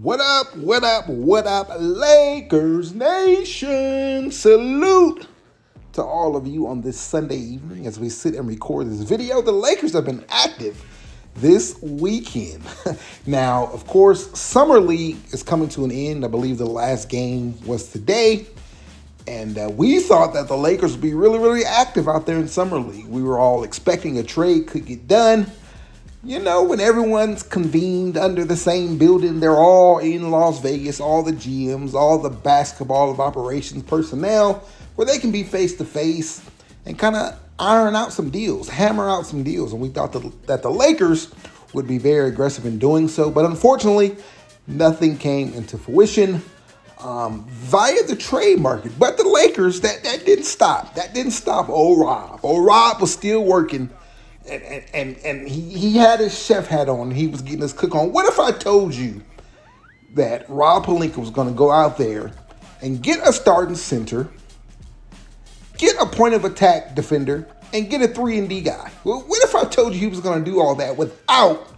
What up, Lakers Nation? Salute to all of you on this Sunday evening as we sit and record this video. The Lakers have been active this weekend. Now, of course, Summer League is coming to an end. I believe the last game was today. And we thought that the Lakers would be really active out there in Summer League. We were all expecting a trade could get done. You know, when everyone's convened under the same building, they're all in Las Vegas, all the GMs, all the basketball of operations personnel, where they can be face-to-face and kind of iron out some deals, hammer out some deals. And we thought that the Lakers would be very aggressive in doing so. But unfortunately, nothing came into fruition via the trade market. But the Lakers, that didn't stop. That didn't stop old Rob. Old Rob was still working. And he had his chef hat on. He was getting his cook on. What if I told you that Rob Pelinka was going to go out there and get a starting center, get a point of attack defender, and get a 3-and-D guy? Well, what if I told you he was going to do all that without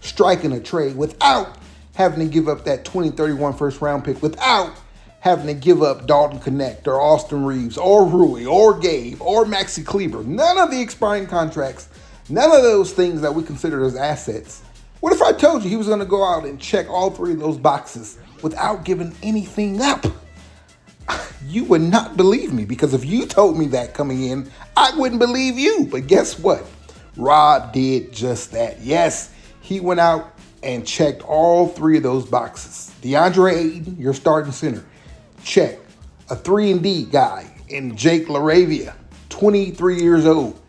striking a trade, without having to give up that 2031 first round pick, without having to give up Dalton Connect or Austin Reeves or Rui or Gabe or Maxi Kleber? None of the expiring contracts. None of those things that we consider as assets. What if I told you he was going to go out and check all three of those boxes without giving anything up? You would not believe me, because if you told me that coming in, I wouldn't believe you. But guess what? Rob did just that. Yes, he went out and checked all three of those boxes. Deandre Ayton, your starting center. Check. A 3-and-D guy in Jake LaRavia, 23 years old.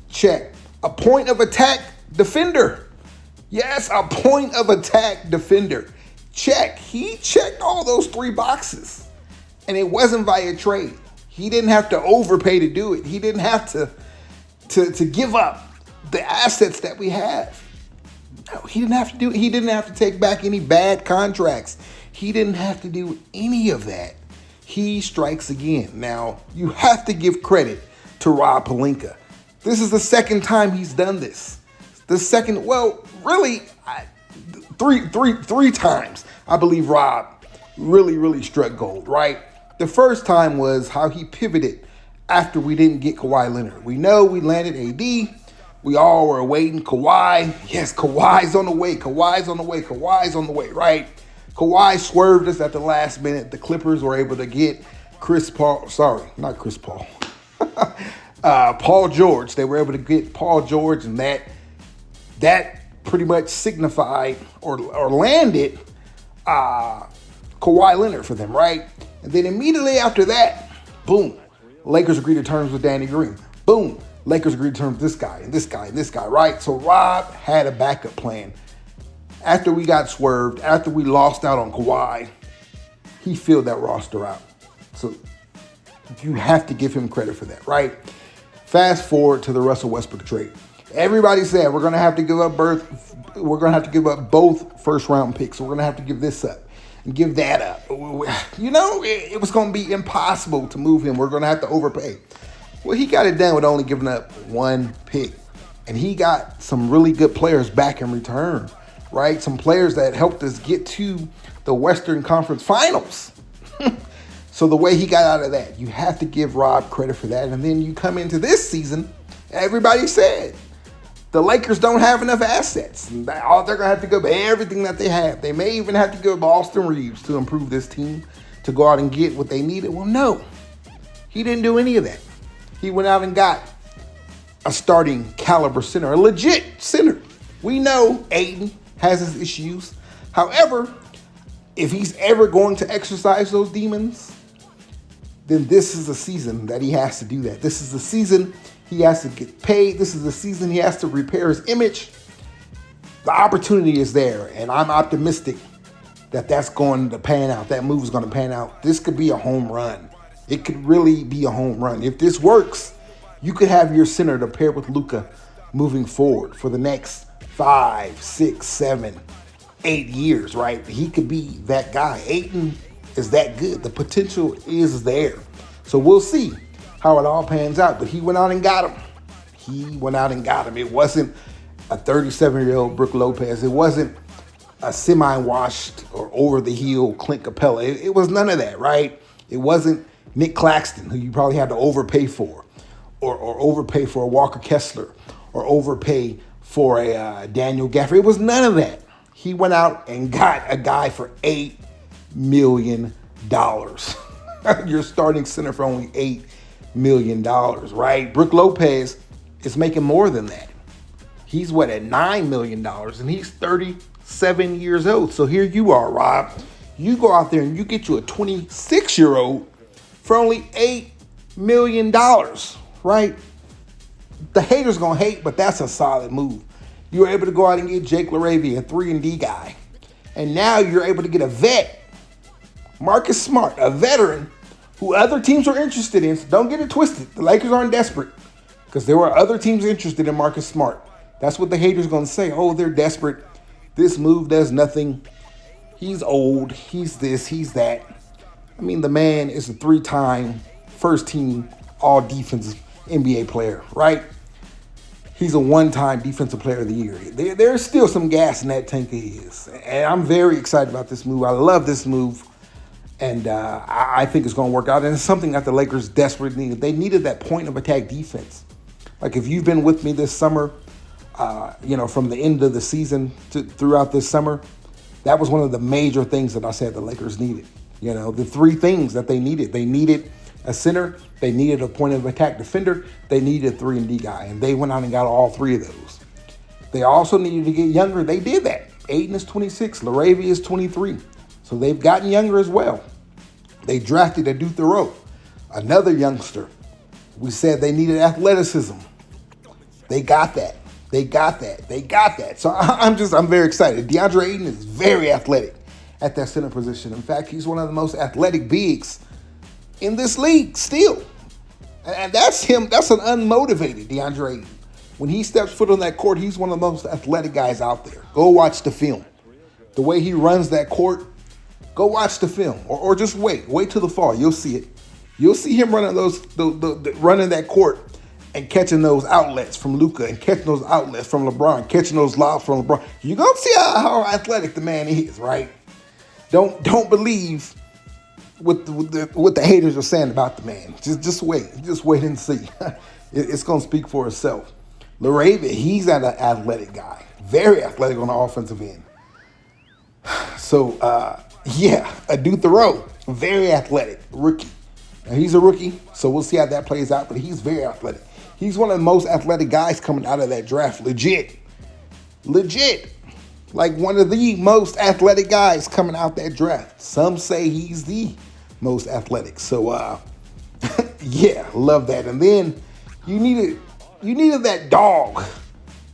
Check. A point of attack defender. Yes, a point of attack defender. Check. He checked all those three boxes. And it wasn't via trade. He didn't have to overpay to do it. He didn't have to give up the assets that we have. No, he didn't have to do it. He didn't have to take back any bad contracts. He didn't have to do any of that. He strikes again. Now, you have to give credit to Rob Pelinka. This is the second time he's done this. The second, well, really, three times, I believe Rob really struck gold, right? The first time was how he pivoted after we didn't get Kawhi Leonard. We know we landed AD. We all were awaiting Kawhi. Yes, Kawhi's on the way. Kawhi's on the way, right? Kawhi swerved us at the last minute. The Clippers were able to get Paul George. They were able to get Paul George, and that pretty much signified or landed Kawhi Leonard for them, right? And then immediately after that, boom, Lakers agreed to terms with Danny Green. Boom, Lakers agreed to terms with this guy and this guy and this guy, right? So Rob had a backup plan. After we got swerved, after we lost out on Kawhi, he filled that roster out. So you have to give him credit for that, right? Fast forward to the Russell Westbrook trade. Everybody said we're going to have to give up both first round picks. So we're going to have to give this up and give that up. You know, it was going to be impossible to move him. We're going to have to overpay. Well, he got it done with only giving up one pick. And he got some really good players back in return, right? Some players that helped us get to the Western Conference Finals. So the way he got out of that, you have to give Rob credit for that. And then you come into this season, everybody said the Lakers don't have enough assets. They're going to have to give up everything that they have. They may even have to give up Austin Reeves to improve this team, to go out and get what they needed. Well, no, he didn't do any of that. He went out and got a starting caliber center, a legit center. We know Ayton has his issues. However, if he's ever going to exercise those demons, then this is the season that he has to do that. This is the season he has to get paid. This is the season he has to repair his image. The opportunity is there, and I'm optimistic that that's going to pan out. That move is going to pan out. This could be a home run. It could really be a home run. If this works, you could have your center to pair with Luka moving forward for the next 5, 6, 7, 8 years, right? He could be that guy. Ayton is that good. The potential is there. So we'll see how it all pans out. But he went out and got him. It wasn't a 37-year-old Brook Lopez. It wasn't a semi-washed or over-the-heel Clint Capella. It was none of that, right? It wasn't Nick Claxton, who you probably had to overpay for, or overpay for a Walker Kessler, or overpay for a Daniel Gafford. It was none of that. He went out and got a guy for $8 million. You're starting center for only $8 million, right? Brook Lopez is making more than that. He's what, at $9 million, and he's 37 years old. So here you are, Rob. You go out there and you get you a 26-year-old for only $8 million, right? The haters gonna hate, but that's a solid move. You were able to go out and get Jake LaRavia, a 3-and-D guy. And now you're able to get a vet, Marcus Smart, a veteran who other teams are interested in. So don't get it twisted. The Lakers aren't desperate because there were other teams interested in Marcus Smart. That's what the haters going to say. Oh, they're desperate. This move does nothing. He's old. He's this. He's that. I mean, the man is a 3-time first-team all-defensive NBA player, right? He's a 1-time defensive player of the year. There's still some gas in that tank of his. And I'm very excited about this move. I love this move. And I think it's going to work out. And it's something that the Lakers desperately needed. They needed that point of attack defense. Like if you've been with me this summer, from the end of the season throughout this summer, that was one of the major things that I said the Lakers needed. The 3 things that they needed. They needed a center. They needed a point of attack defender. They needed a 3-and-D guy. And they went out and got all 3 of those. They also needed to get younger. They did that. Ayton is 26. LaRavia is 23. So they've gotten younger as well. They drafted a Duke Thoreau, another youngster. We said they needed athleticism. They got that. They got that. So I'm very excited. Deandre Ayton is very athletic at that center position. In fact, he's one of the most athletic bigs in this league still. And that's him. That's an unmotivated Deandre Ayton. When he steps foot on that court, he's one of the most athletic guys out there. Go watch the film. The way he runs that court, go watch the film, or just wait till the fall. You'll see it. You'll see him running running that court and catching those outlets from Luka and catching those outlets from LeBron, catching those lobs from LeBron. You're gonna see how athletic the man is, right? Don't believe what the haters are saying about the man. Just wait and see. It's gonna speak for itself. LaRavia, he's an athletic guy, very athletic on the offensive end. So. A Duke Thoreau, very athletic, rookie. Now, he's a rookie, so we'll see how that plays out, but he's very athletic. He's one of the most athletic guys coming out of that draft, legit. Like one of the most athletic guys coming out that draft. Some say he's the most athletic. So, love that. And then you needed that dog.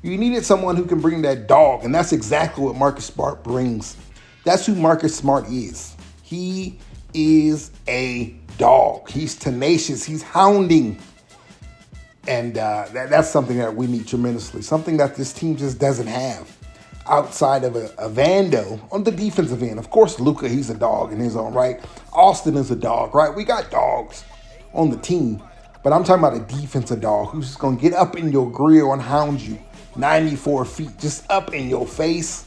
You needed someone who can bring that dog, and that's exactly what Marcus Smart brings. That's who Marcus Smart is. He is a dog. He's tenacious. He's hounding. And that's something that we need tremendously. Something that this team just doesn't have outside of a Vando on the defensive end. Of course, Luka, he's a dog in his own right. Austin is a dog, right? We got dogs on the team. But I'm talking about a defensive dog who's just going to get up in your grill and hound you 94 feet, just up in your face,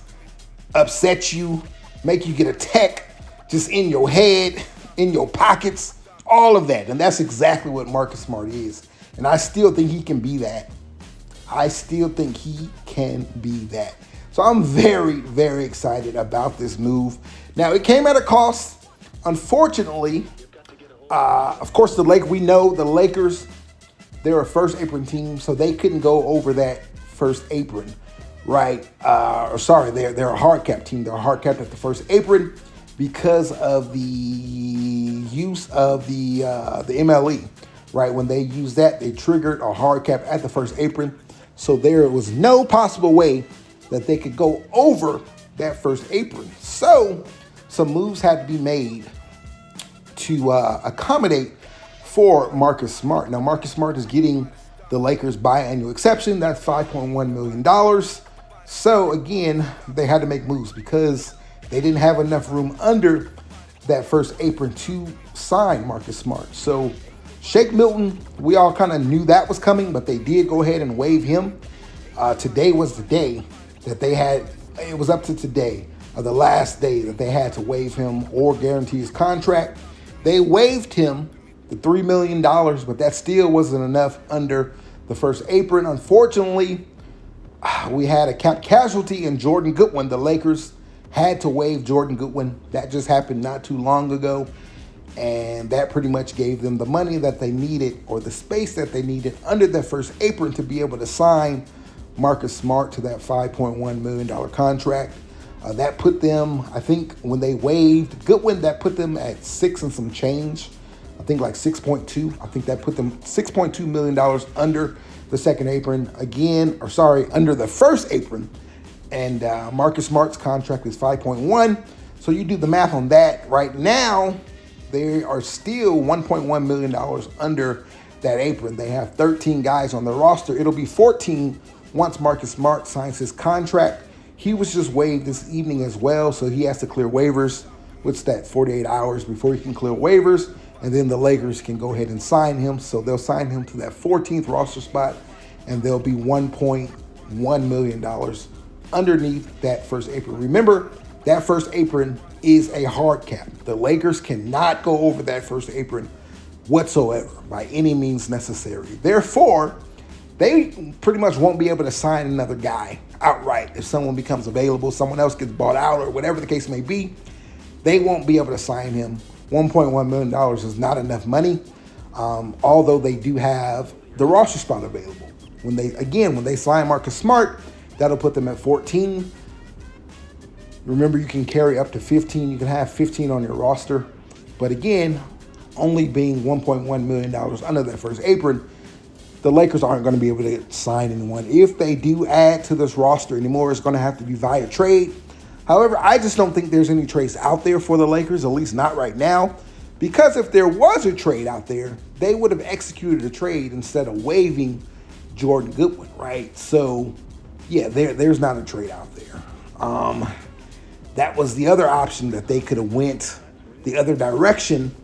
upset you, make you get a tech just in your head, in your pockets, all of that. And that's exactly what Marcus Smart is. And I still think he can be that. So I'm very, very excited about this move. Now, it came at a cost. Unfortunately, of course, we know the Lakers, they're a first apron team, so they couldn't go over that first apron. Right, they're a hard cap team. They're a hard cap at the first apron because of the use of the MLE. Right, when they used that, they triggered a hard cap at the first apron. So there was no possible way that they could go over that first apron. So some moves had to be made to accommodate for Marcus Smart. Now, Marcus Smart is getting the Lakers biannual exception. That's $5.1 million. So, again, they had to make moves because they didn't have enough room under that first apron to sign Marcus Smart. So, Shake Milton, we all kind of knew that was coming, but they did go ahead and waive him. Today was the day that they had, it was up to today the last day that they had to waive him or guarantee his contract. They waived him the $3 million, but that still wasn't enough under the first apron. Unfortunately, we had a casualty in Jordan Goodwin. The Lakers had to waive Jordan Goodwin. That just happened not too long ago. And that pretty much gave them the money that they needed, or the space that they needed under their first apron, to be able to sign Marcus Smart to that $5.1 million contract. That put them, I think, when they waived Goodwin, that put them at 6 and some change. I think like 6.2. I think that put them $6.2 million under the second apron under the first apron. And Marcus Smart's contract is 5.1. So you do the math on that. Right now, they are still $1.1 million under that apron. They have 13 guys on the roster. It'll be 14 once Marcus Smart signs his contract. He was just waived this evening as well, so he has to clear waivers. What's that, 48 hours before he can clear waivers, and then the Lakers can go ahead and sign him. So they'll sign him to that 14th roster spot, and they'll be $1.1 million underneath that first apron. Remember, that first apron is a hard cap. The Lakers cannot go over that first apron whatsoever by any means necessary. Therefore, they pretty much won't be able to sign another guy outright. If someone becomes available, someone else gets bought out, or whatever the case may be, they won't be able to sign him. $1.1 million is not enough money, although they do have the roster spot available. When they sign Marcus Smart, that'll put them at 14. Remember, you can carry up to 15. You can have 15 on your roster. But again, only being $1.1 million under that first apron, the Lakers aren't going to be able to sign anyone. If they do add to this roster anymore, it's going to have to be via trade. However, I just don't think there's any trades out there for the Lakers, at least not right now. Because if there was a trade out there, they would have executed a trade instead of waiving Jordan Goodwin, right? So, yeah, there's not a trade out there. That was the other option that they could have went the other direction.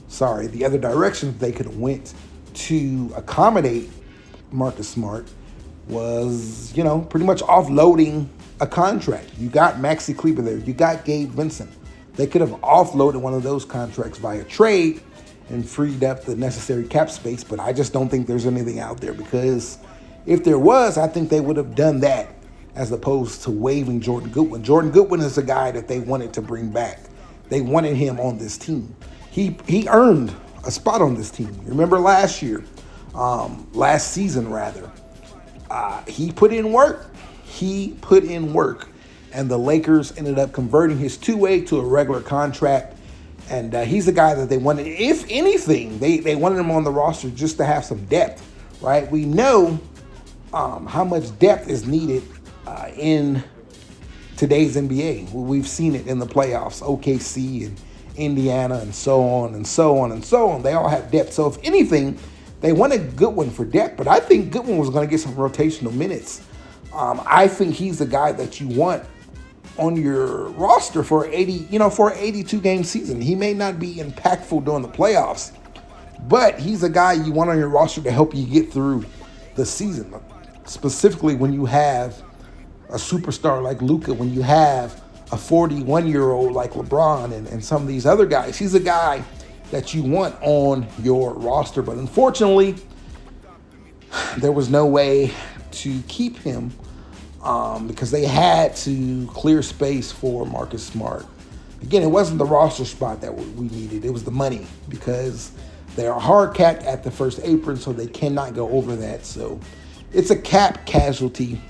The other direction they could have went to accommodate Marcus Smart was, pretty much offloading a contract. You got Maxi Kleber there. You got Gabe Vincent. They could have offloaded one of those contracts via trade and freed up the necessary cap space, but I just don't think there's anything out there, because if there was, I think they would have done that as opposed to waiving Jordan Goodwin. Jordan Goodwin is a guy that they wanted to bring back. They wanted him on this team. He earned a spot on this team. Remember last season, he put in work. And the Lakers ended up converting his two-way to a regular contract. And he's the guy that they wanted. If anything, they wanted him on the roster just to have some depth, right? We know how much depth is needed in today's NBA. We've seen it in the playoffs, OKC and Indiana and so on and so on and so on. They all have depth. So if anything, they wanted Goodwin for depth, but I think Goodwin was going to get some rotational minutes. I think he's the guy that you want on your roster for 82 game season. He may not be impactful during the playoffs, but he's a guy you want on your roster to help you get through the season. Specifically when you have a superstar like Luka, when you have a 41-year-old like LeBron and some of these other guys. He's a guy that you want on your roster. But unfortunately, there was no way to keep him because they had to clear space for Marcus Smart. Again, it wasn't the roster spot that we needed. It was the money, because they are hard capped at the first apron, so they cannot go over that. So it's a cap casualty.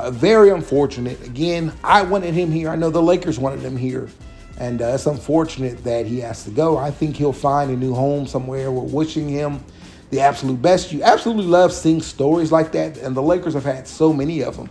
Very unfortunate. Again, I wanted him here. I know the Lakers wanted him here. And it's unfortunate that he has to go. I think he'll find a new home somewhere. We're wishing him the absolute best. You absolutely love seeing stories like that. And the Lakers have had so many of them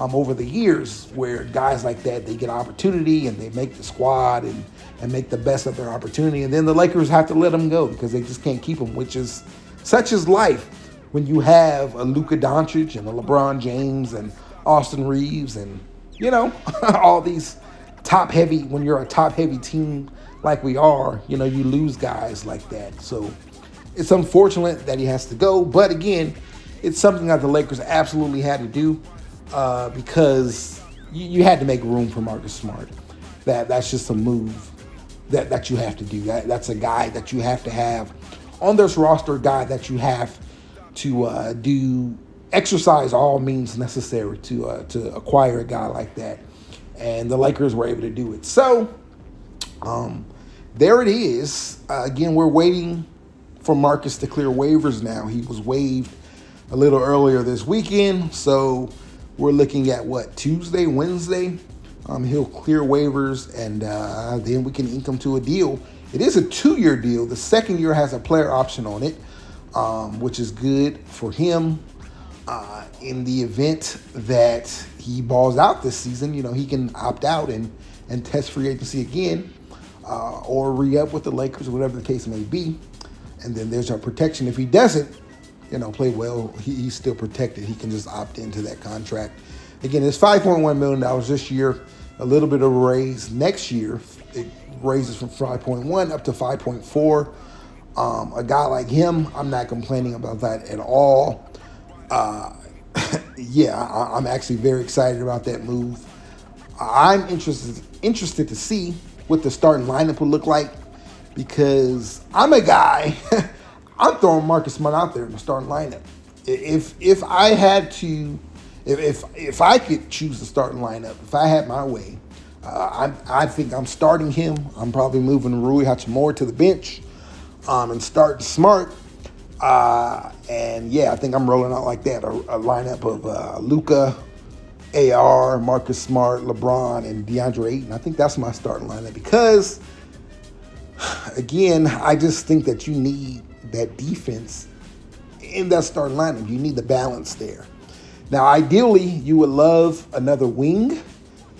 over the years, where guys like that, they get opportunity and they make the squad and make the best of their opportunity. And then the Lakers have to let them go because they just can't keep them, which is such is life when you have a Luka Doncic and a LeBron James and Austin Reeves and, all these top-heavy, when you're a top-heavy team like we are, you lose guys like that. So it's unfortunate that he has to go. But again, it's something that the Lakers absolutely had to do because you had to make room for Marcus Smart. That's just a move that you have to do. That's a guy that you have to have on this roster, a guy that you have to exercise all means necessary to acquire a guy like that. And the Lakers were able to do it. So there it is. Again, we're waiting for Marcus to clear waivers now. He was waived a little earlier this weekend. So we're looking at Tuesday, Wednesday. He'll clear waivers, and then we can ink him to a deal. It is a 2-year deal. The second year has a player option on it, which is good for him. In the event that he balls out this season, he can opt out and test free agency again, or re-up with the Lakers, whatever the case may be. And then there's our protection. If he doesn't, play well, he's still protected. He can just opt into that contract. Again, it's $5.1 million this year, a little bit of a raise. Next year, it raises from 5.1 up to 5.4. A guy like him, I'm not complaining about that at all. I'm actually very excited about that move. I'm interested to see what the starting lineup will look like, because I'm a guy, I'm throwing Marcus Smart out there in the starting lineup. If I had to, if I could choose the starting lineup, if I had my way, I think I'm starting him. I'm probably moving Rui Hachimura to the bench, and starting Smart. I think I'm rolling out like that, a lineup of Luka, AR, Marcus Smart, LeBron, and Deandre Ayton. I think that's my starting lineup because, again, I just think that you need that defense in that starting lineup. You need the balance there. Now, ideally, you would love another wing,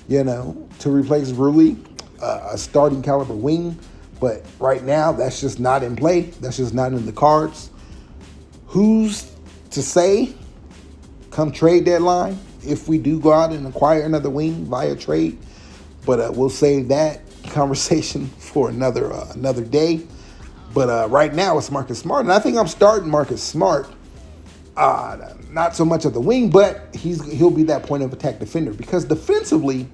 to replace Rui, a starting caliber wing. But right now, that's just not in play. That's just not in the cards. Who's to say, come trade deadline, if we do go out and acquire another wing via trade? But we'll save that conversation for another day. But right now, it's Marcus Smart. And I think I'm starting Marcus Smart. Not so much of the wing, but he'll be that point of attack defender. Because defensively,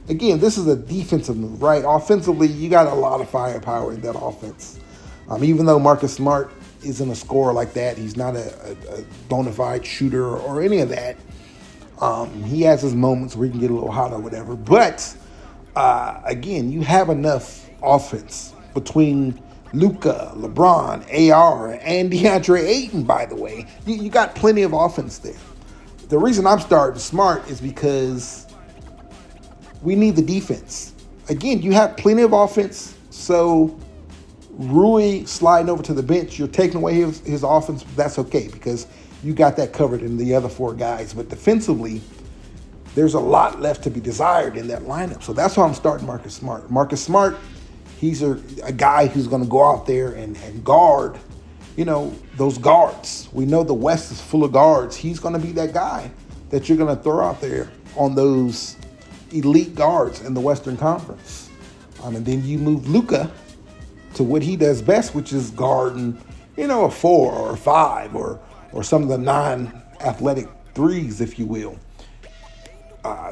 again, this is a defensive move, right? Offensively, you got a lot of firepower in that offense. Even though Marcus Smart isn't a scorer like that, he's not a bona fide shooter or any of that. He has his moments where he can get a little hot or whatever. But, again, you have enough offense between Luka, LeBron, AR, and Deandre Ayton, by the way. You got plenty of offense there. The reason I'm starting Smart is because we need the defense. Again, you have plenty of offense, so Rui sliding over to the bench, you're taking away his offense. That's okay because you got that covered in the other 4 guys. But defensively, there's a lot left to be desired in that lineup. So that's why I'm starting Marcus Smart. Marcus Smart, he's a guy who's going to go out there and guard, those guards. We know the West is full of guards. He's going to be that guy that you're going to throw out there on those elite guards in the Western Conference. And then you move Luka to what he does best, which is guarding, a 4 or a 5 or some of the non-athletic threes, if you will.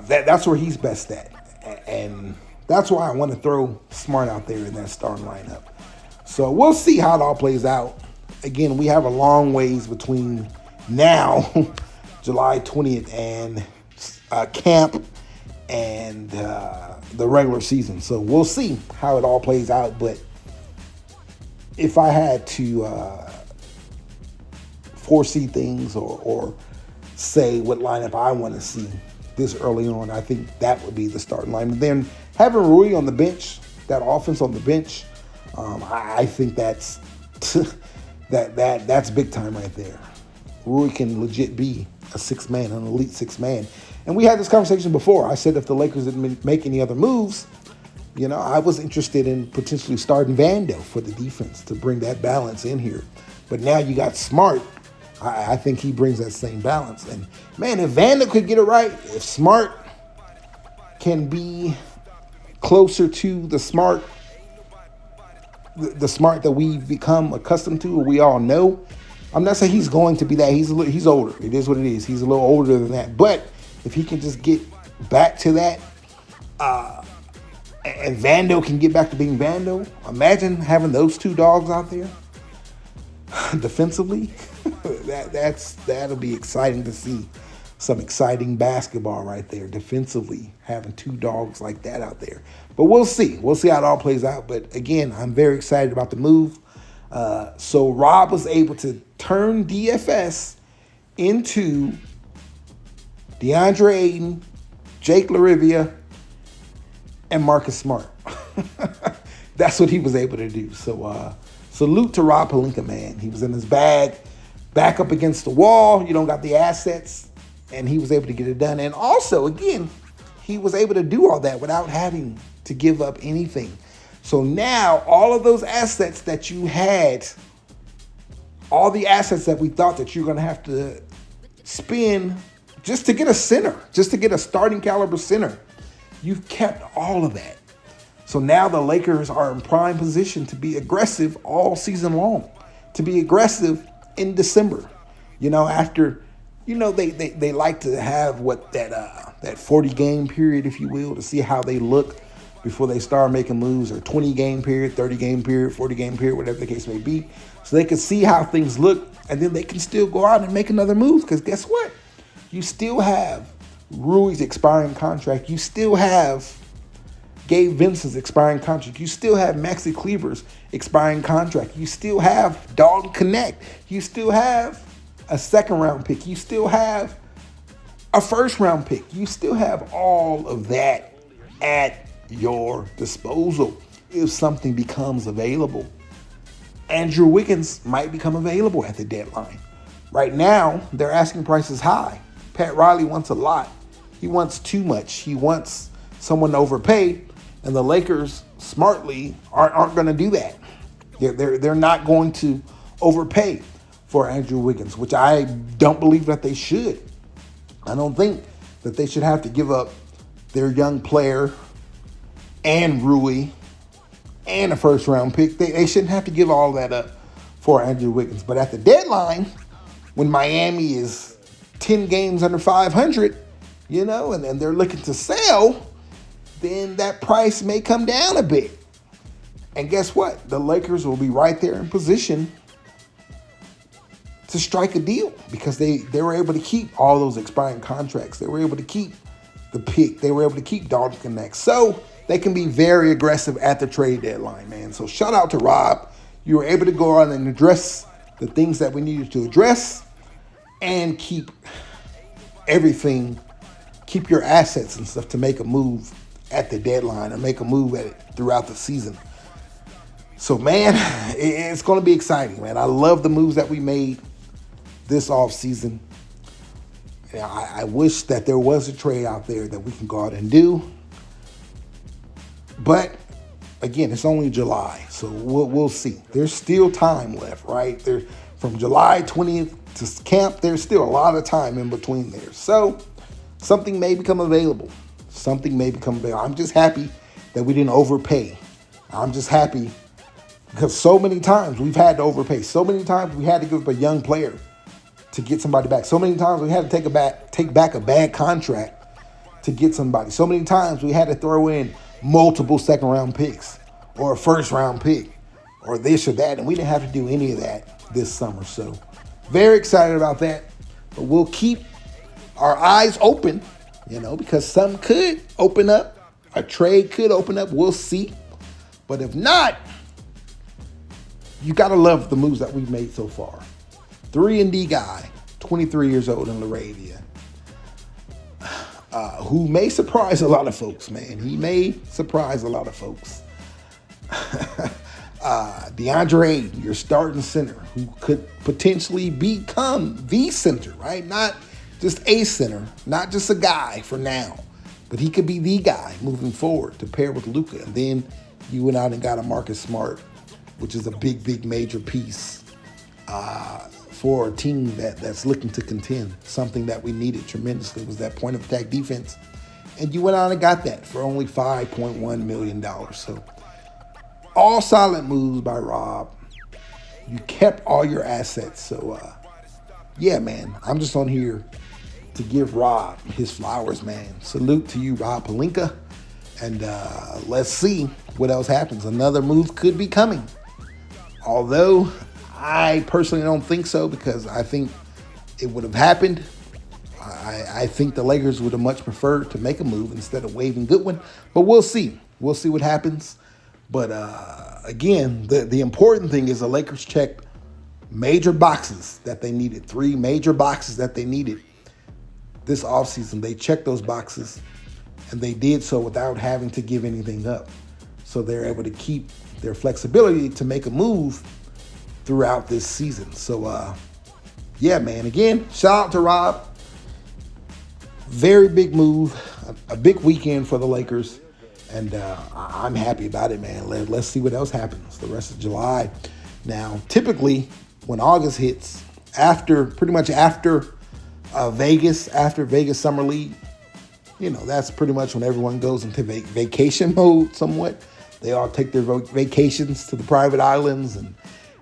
That's where he's best at. And that's why I want to throw Smart out there in that starting lineup. So we'll see how it all plays out. Again, we have a long ways between now, July 20th, and camp and the regular season. So we'll see how it all plays out. But if I had to foresee things or say what lineup I want to see this early on, I think that would be the starting line. And then having Rui on the bench, that offense on the bench, I think that's that's big time right there. Rui can legit be a 6-man, an elite 6-man. And we had this conversation before. I said if the Lakers didn't make any other moves, I was interested in potentially starting Vando for the defense to bring that balance in here. But now you got Smart. I think he brings that same balance. And, man, if Vando could get it right, if Smart can be closer to the Smart that we've become accustomed to or we all know, I'm not saying he's going to be that. He's older. It is what it is. He's a little older than that. But if he can just get back to that. And Vando can get back to being Vando. Imagine having those two dogs out there defensively. That'll be exciting to see. Some exciting basketball right there defensively, having two dogs like that out there. But we'll see. We'll see how it all plays out. But again, I'm very excited about the move. So Rob was able to turn DFS into Deandre Ayton, Jake LaRavia, and Marcus Smart. That's what he was able to do. So salute to Rob Pelinka, man. He was in his bag, back up against the wall. You don't got the assets, and he was able to get it done. And also, again, he was able to do all that without having to give up anything. So now all of those assets that you had, all the assets that we thought that you're going to have to spend just to get a center, just to get a starting caliber center, you've kept all of that. So now the Lakers are in prime position to be aggressive all season long, to be aggressive in December. After, they like to have that 40 game period, if you will, to see how they look before they start making moves, or 20 game period, 30 game period, 40 game period, whatever the case may be. So they can see how things look, and then they can still go out and make another move. Because guess what? You still have Rui's expiring contract. You still have Gabe Vincent's expiring contract. You still have Maxi Kleber's expiring contract. You still have Dalton Connect. You still have a second-round pick. You still have a first-round pick. You still have all of that at your disposal if something becomes available. Andrew Wiggins might become available at the deadline. Right now, their asking price is high. Pat Riley wants a lot. He wants too much. He wants someone to overpay, and the Lakers smartly aren't going to do that. They're not going to overpay for Andrew Wiggins, which I don't believe that they should. I don't think that they should have to give up their young player and Rui and a first-round pick. They shouldn't have to give all that up for Andrew Wiggins. But at the deadline, when Miami is 10 games under 500, and they're looking to sell, then that price may come down a bit. And guess what? The Lakers will be right there in position to strike a deal because they were able to keep all those expiring contracts. They were able to keep the pick. They were able to keep Dalton Connect. So they can be very aggressive at the trade deadline, man. So shout out to Rob. You were able to go on and address the things that we needed to address and keep everything, keep your assets and stuff to make a move at the deadline or make a move at it throughout the season. So, man, it's going to be exciting, man. I love the moves that we made this offseason. I wish that there was a trade out there that we can go out and do. But, again, it's only July, so we'll see. There's still time left, right? From July 20th to camp, there's still a lot of time in between there. So, something may become available. I'm just happy that we didn't overpay. I'm just happy because so many times we've had to overpay. So many times we had to give up a young player to get somebody back. So many times we had to take back a bad contract to get somebody. So many times we had to throw in multiple second-round picks or a first-round pick or this or that, and we didn't have to do any of that this summer. So very excited about that. But we'll keep our eyes open, because some could open up. A trade could open up. We'll see. But if not, you got to love the moves that we've made so far. 3-and-D guy, 23 years old in LaRavia, who may surprise a lot of folks, man. He may surprise a lot of folks. Deandre Ayton, your starting center, who could potentially become the center, right? Not just a center, not just a guy for now, but he could be the guy moving forward to pair with Luka. And then you went out and got a Marcus Smart, which is a big major piece for a team that's looking to contend. Something that we needed tremendously was that point of attack defense. And you went out and got that for only $5.1 million. So all solid moves by Rob. You kept all your assets. So, yeah, man, I'm just on here to give Rob his flowers, man. Salute to you, Rob Pelinka. And let's see what else happens. Another move could be coming. Although I personally don't think so, because I think it would have happened. I think the Lakers would have much preferred to make a move instead of waiving Goodwin. But we'll see. We'll see what happens. But again, the important thing is the Lakers checked major boxes that they needed. 3 major boxes that they needed this offseason. They checked those boxes, and they did so without having to give anything up. So they're able to keep their flexibility to make a move throughout this season. So, yeah, man. Again, shout out to Rob. Very big move, a big weekend for the Lakers. And I'm happy about it, man. Let's see what else happens the rest of July. Now, typically, when August hits, pretty much after Vegas Summer League, that's pretty much when everyone goes into vacation mode somewhat. They all take their vacations to the private islands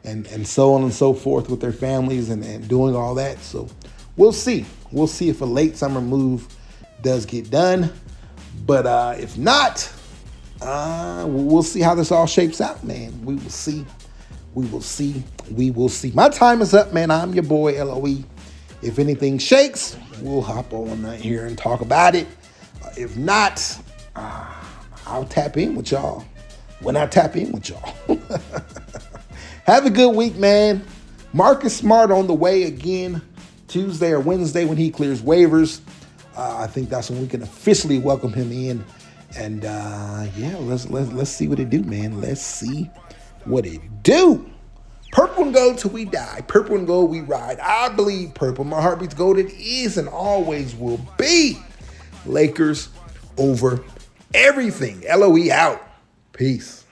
and so on and so forth with their families and doing all that. So we'll see. We'll see if a late summer move does get done. But if not, we'll see how this all shapes out, man. We will see. We will see. We will see. My time is up, man. I'm your boy, LOE. If anything shakes, we'll hop on here and talk about it. If not, I'll tap in with y'all when I tap in with y'all. Have a good week, man. Marcus Smart on the way again Tuesday or Wednesday when he clears waivers. I think that's when we can officially welcome him in. And yeah, let's see what it do, man. Let's see what it do. Purple and gold till we die. Purple and gold we ride. I believe purple. My heart beats gold. It is and always will be. Lakers over everything. LOE out. Peace.